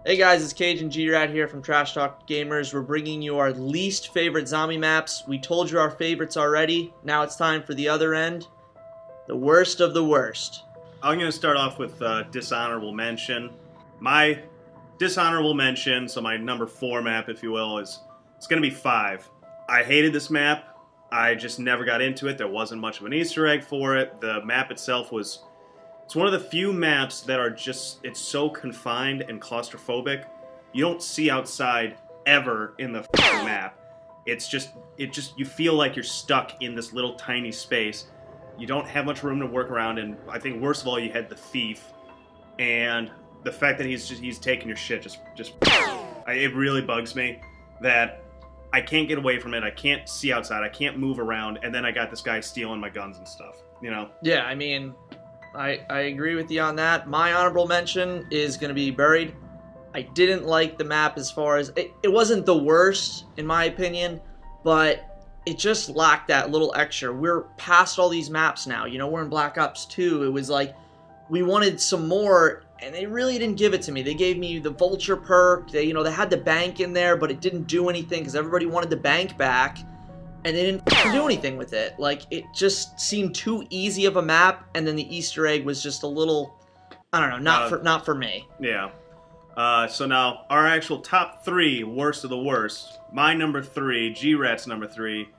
Hey guys, it's Cage and G-Rat here from Trash Talk Gamers. We're bringing you our least favorite zombie maps. We told you our favorites already. Now it's time for the other end. The worst of the worst. I'm going to start off with dishonorable mention. My dishonorable mention, so my number 4 map, if you will, it's going to be 5. I hated this map. I just never got into it. There wasn't much of an Easter egg for it. The map itself was... It's one of the few maps that are just... It's so confined and claustrophobic. You don't see outside ever in the map. It's just... You feel like you're stuck in this little tiny space. You don't have much room to work around, and I think worst of all, you had the thief, and the fact that he's taking your shit it really bugs me that I can't get away from it. I can't see outside. I can't move around, and then I got this guy stealing my guns and stuff. You know? Yeah, I mean, I agree with you on that. My honorable mention is going to be Buried. I didn't like the map as far as it wasn't the worst in my opinion, but it just lacked that little extra. We're past all these maps now. You know, we're in Black Ops 2. It was like we wanted some more, and they really didn't give it to me. They gave me the Vulture perk. They had the bank in there, but it didn't do anything because everybody wanted the bank back, and they didn't do anything with it. Like, it just seemed too easy of a map, and then the Easter egg was just a little, I don't know, not for me. Yeah. So now, our actual top 3 worst of the worst. My number 3, G-Rat's number 3,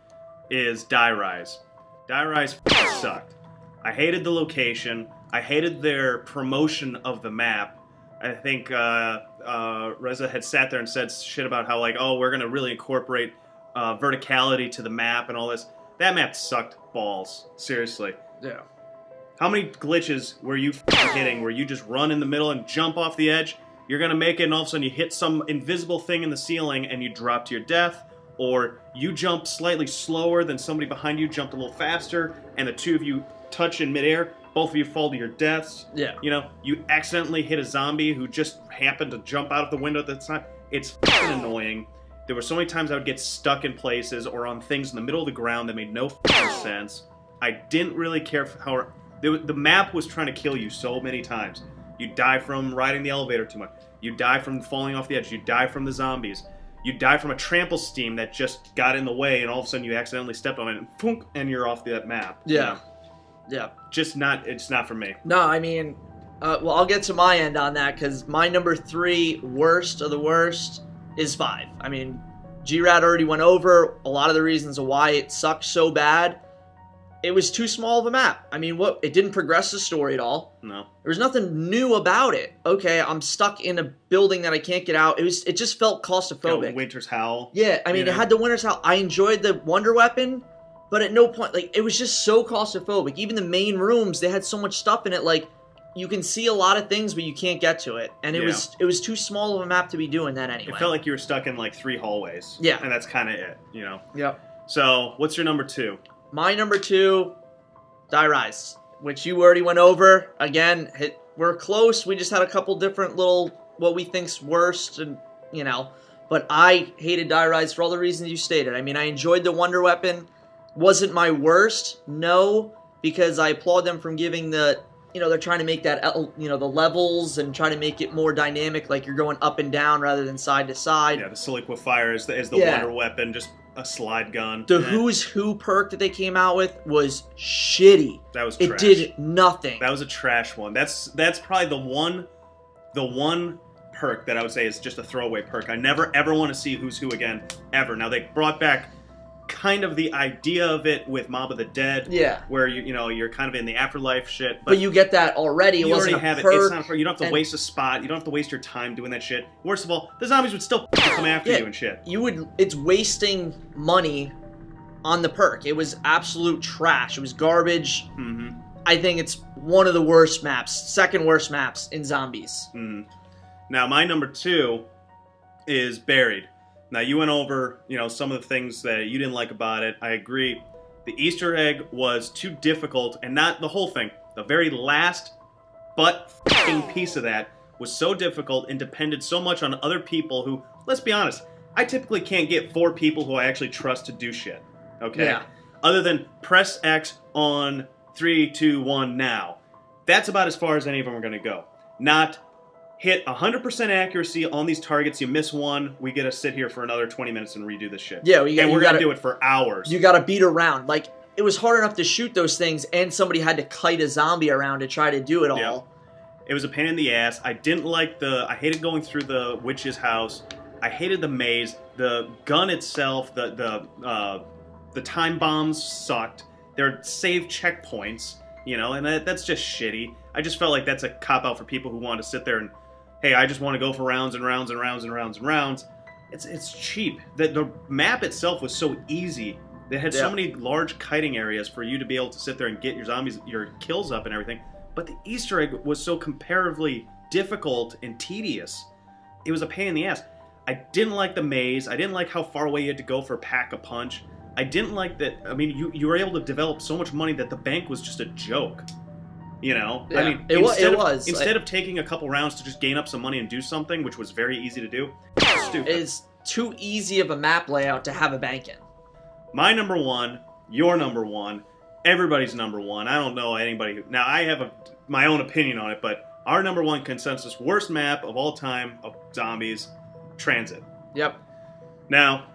is Die Rise. Die Rise sucked. I hated the location. I hated their promotion of the map. I think Reza had sat there and said shit about how, like, oh, we're going to really incorporate verticality to the map and all this. That map sucked balls. Seriously. Yeah. How many glitches were you hitting where you just run in the middle and jump off the edge? You're going to make it, and all of a sudden you hit some invisible thing in the ceiling and you drop to your death, or you jump slightly slower than somebody behind you jumped a little faster, and the two of you touch in midair, both of you fall to your deaths. Yeah. You know, you accidentally hit a zombie who just happened to jump out of the window at the time. It's fucking annoying. There were so many times I would get stuck in places or on things in the middle of the ground that made no fucking sense. I didn't really care for how... The map was trying to kill you so many times. You die from riding the elevator too much. You die from falling off the edge. You die from the zombies. You die from a trample steam that just got in the way, and all of a sudden you accidentally stepped on it, and punk, and you're off that map. Yeah. You know? Yeah. It's not for me. No, I mean, well, I'll get to my end on that, because my number 3 worst of the worst is 5. I mean, G-Rat already went over a lot of the reasons why it sucked so bad. It was too small of a map. I mean, it didn't progress the story at all. No. There was nothing new about it. Okay, I'm stuck in a building that I can't get out. It just felt claustrophobic. Winter's Howl. Yeah, I mean, it had the Winter's Howl. I enjoyed the Wonder Weapon, but at no point, like, it was just so claustrophobic. Even the main rooms, they had so much stuff in it, like, you can see a lot of things, but you can't get to it. And it was too small of a map to be doing that anyway. It felt like you were stuck in, like, 3 hallways. Yeah. And that's kind of it, you know? Yep. So, what's your number 2? My number 2, Die Rise, which you already went over. Again, we're close. We just had a couple different little, what we think's worst, and, you know. But I hated Die Rise for all the reasons you stated. I mean, I enjoyed the Wonder Weapon. Wasn't my worst, no, because I applaud them from giving the, you know, they're trying to make that, you know, the levels and trying to make it more dynamic, like you're going up and down rather than side to side. Yeah, the Soliquify is the Wonder Weapon, just a slide gun. The Who's Who perk that they came out with was shitty. That was trash. It did nothing. That was a trash one. That's probably the one perk that I would say is just a throwaway perk. I never ever want to see Who's Who again, ever. Now, they brought back kind of the idea of it with Mob of the Dead. Yeah. Where you're kind of in the afterlife shit. But you get that already. You already have it. It's not a perk. You don't have to waste a spot. You don't have to waste your time doing that shit. Worst of all, the zombies would still come after you and shit. It's wasting money on the perk. It was absolute trash. It was garbage. Mm-hmm. I think it's one of the worst maps, second worst maps in Zombies. Mm-hmm. Now, my number 2 is Buried. Now, you went over, you know, some of the things that you didn't like about it. I agree. The Easter egg was too difficult, and not the whole thing. The very last fucking piece of that was so difficult and depended so much on other people who, let's be honest, I typically can't get 4 people who I actually trust to do shit. Okay? Yeah. Other than press X on 3, 2, 1 now. That's about as far as any of them are going to go. Not hit 100% accuracy on these targets. You miss one, we get to sit here for another 20 minutes and redo this shit. Yeah, and we're going to do it for hours. You got to beat around. Like, it was hard enough to shoot those things, and somebody had to kite a zombie around to try to do it all. Yeah. It was a pain in the ass. I didn't like I hated going through the witch's house. I hated the maze. The gun itself, the time bombs sucked. They're save checkpoints, you know, and that's just shitty. I just felt like that's a cop-out for people who want to sit there and, hey, I just want to go for rounds and rounds and rounds and rounds and rounds. It's cheap. The map itself was so easy. They had so many large kiting areas for you to be able to sit there and get your kills up and everything. But the Easter egg was so comparatively difficult and tedious. It was a pain in the ass. I didn't like the maze. I didn't like how far away you had to go for a pack-a-punch. I didn't like that. I mean, you were able to develop so much money that the bank was just a joke. You know? Yeah, I mean, instead of taking a couple rounds to just gain up some money and do something, which was very easy to do, stupid. It's too easy of a map layout to have a bank in. My number one, your number one, everybody's number one. I don't know anybody. Now, I have my own opinion on it, but our number one consensus worst map of all time of zombies, Transit. Yep. Now,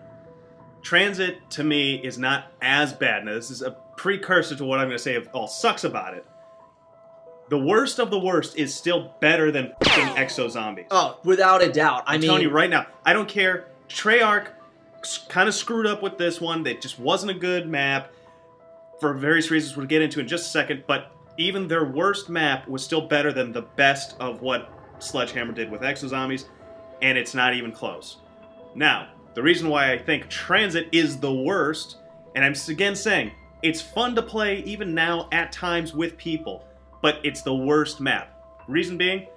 Transit to me is not as bad. Now, this is a precursor to what I'm going to say all sucks about it. The worst of the worst is still better than fucking Exo Zombies. Oh, without a doubt. I'm telling you right now. I don't care. Treyarch kind of screwed up with this one. It just wasn't a good map for various reasons we'll get into in just a second. But even their worst map was still better than the best of what Sledgehammer did with Exo Zombies. And it's not even close. Now, the reason why I think Transit is the worst, and I'm again saying, it's fun to play even now at times with people, but it's the worst map. Reason being,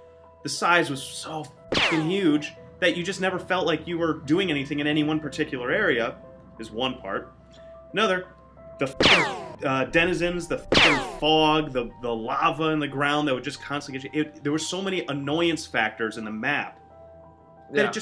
the size was so fucking huge that you just never felt like you were doing anything in any one particular area, is one part. Another, the fucking denizens, the fucking fog, the lava in the ground that would just constantly get you. There were so many annoyance factors in the map that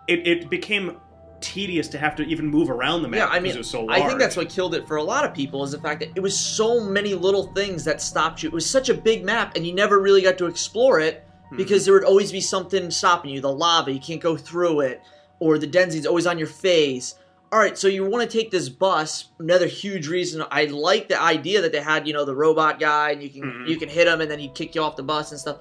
it became tedious to have to even move around the map. Yeah, I mean, because it was so large. I think that's what killed it for a lot of people is the fact that it was so many little things that stopped you. It was such a big map, and you never really got to explore it because there would always be something stopping you. The lava, you can't go through it, or the denizens always on your face. All right, so you want to take this bus. Another huge reason I like the idea that they had, you know, the robot guy, and you can hit him, and then he'd kick you off the bus and stuff.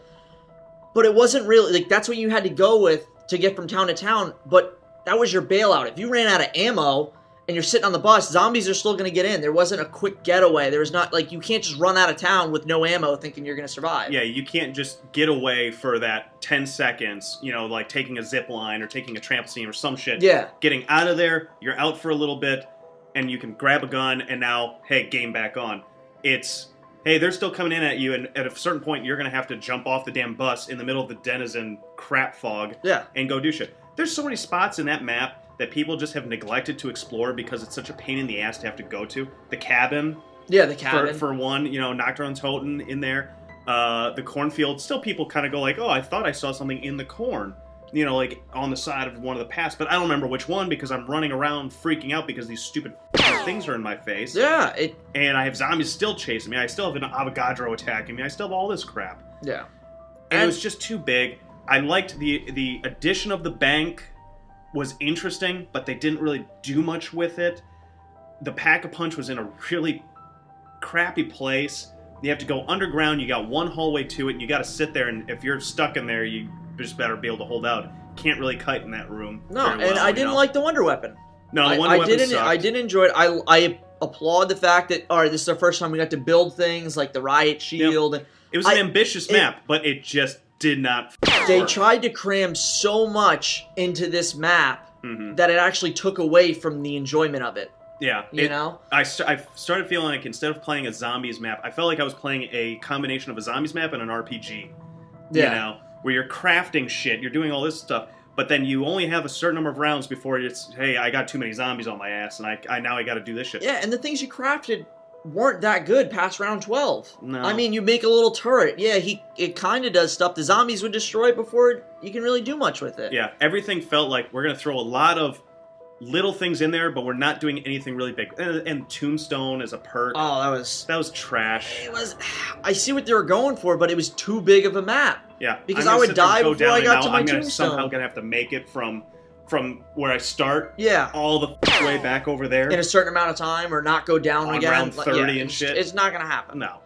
But it wasn't really like that's what you had to go with to get from town to town. But that was your bailout. If you ran out of ammo and you're sitting on the bus, zombies are still going to get in. There wasn't a quick getaway. There was not, like, you can't just run out of town with no ammo thinking you're going to survive. Yeah, you can't just get away for that 10 seconds, you know, like taking a zip line or taking a trampoline or some shit. Yeah. Getting out of there, you're out for a little bit, and you can grab a gun, and now, hey, game back on. It's, hey, they're still coming in at you, and at a certain point, you're going to have to jump off the damn bus in the middle of the denizen crap fog and go do shit. There's so many spots in that map that people just have neglected to explore because it's such a pain in the ass to have to go to. The cabin. Yeah, the cabin. For one, you know, Nocturne Toten in there. The cornfield. Still people kind of go like, oh, I thought I saw something in the corn. You know, like on the side of one of the paths. But I don't remember which one because I'm running around freaking out because these stupid things are in my face. Yeah. And I have zombies still chasing me. I still have an Avogadro attacking me. I still have all this crap. Yeah. And it was just too big. I liked the addition of the bank was interesting, but they didn't really do much with it. The Pack-a-Punch was in a really crappy place. You have to go underground. You got one hallway to it, and you got to sit there. And if you're stuck in there, you just better be able to hold out. Can't really kite in that room. No, and I didn't like the Wonder Weapon. No, the Wonder Weapon sucked. I didn't enjoy it. I applaud the fact that this is the first time we got to build things like the riot shield. Yep. And it was an ambitious map, but it just did not They work. tried to cram so much into this map that it actually took away from the enjoyment of it. Yeah. You know? I started feeling like instead of playing a zombies map, I felt like I was playing a combination of a zombies map and an RPG. Yeah. You know? Where you're crafting shit, you're doing all this stuff, but then you only have a certain number of rounds before it's, hey, I got too many zombies on my ass, and I now got to do this shit. Yeah, and the things you crafted weren't that good past round 12. No. I mean, you make a little turret. Yeah, it kind of does stuff. The zombies would destroy it before you can really do much with it. Yeah, everything felt like we're going to throw a lot of little things in there, but we're not doing anything really big. And Tombstone as a perk. Oh, That was trash. it was. I see what they were going for, but it was too big of a map. Yeah, Because I'm gonna I would sit there and die go before down I it got now. to my I'm Tombstone. somehow gonna have to make it from where I start Yeah. all the way back over there. In a certain amount of time, or not go down On again. round 30 and shit. It's not gonna happen. No.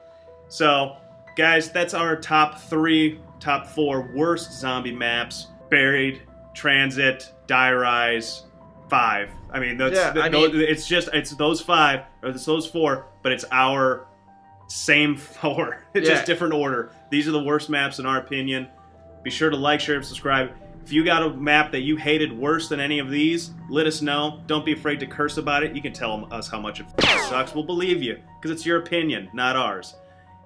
So, guys, that's our top 4 worst zombie maps. Buried, Transit, Die Rise, 5. I mean, it's those 5, or it's those 4, but it's our same 4. It's just different order. These are the worst maps in our opinion. Be sure to like, share, and subscribe. If you got a map that you hated worse than any of these, let us know. Don't be afraid to curse about it. You can tell us how much it sucks. We'll believe you, because it's your opinion, not ours.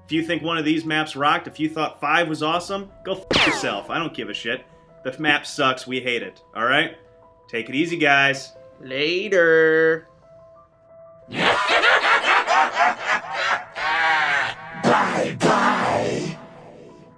If you think one of these maps rocked, if you thought 5 was awesome, go yourself. I don't give a shit. The map sucks. We hate it. All right? Take it easy, guys. Later.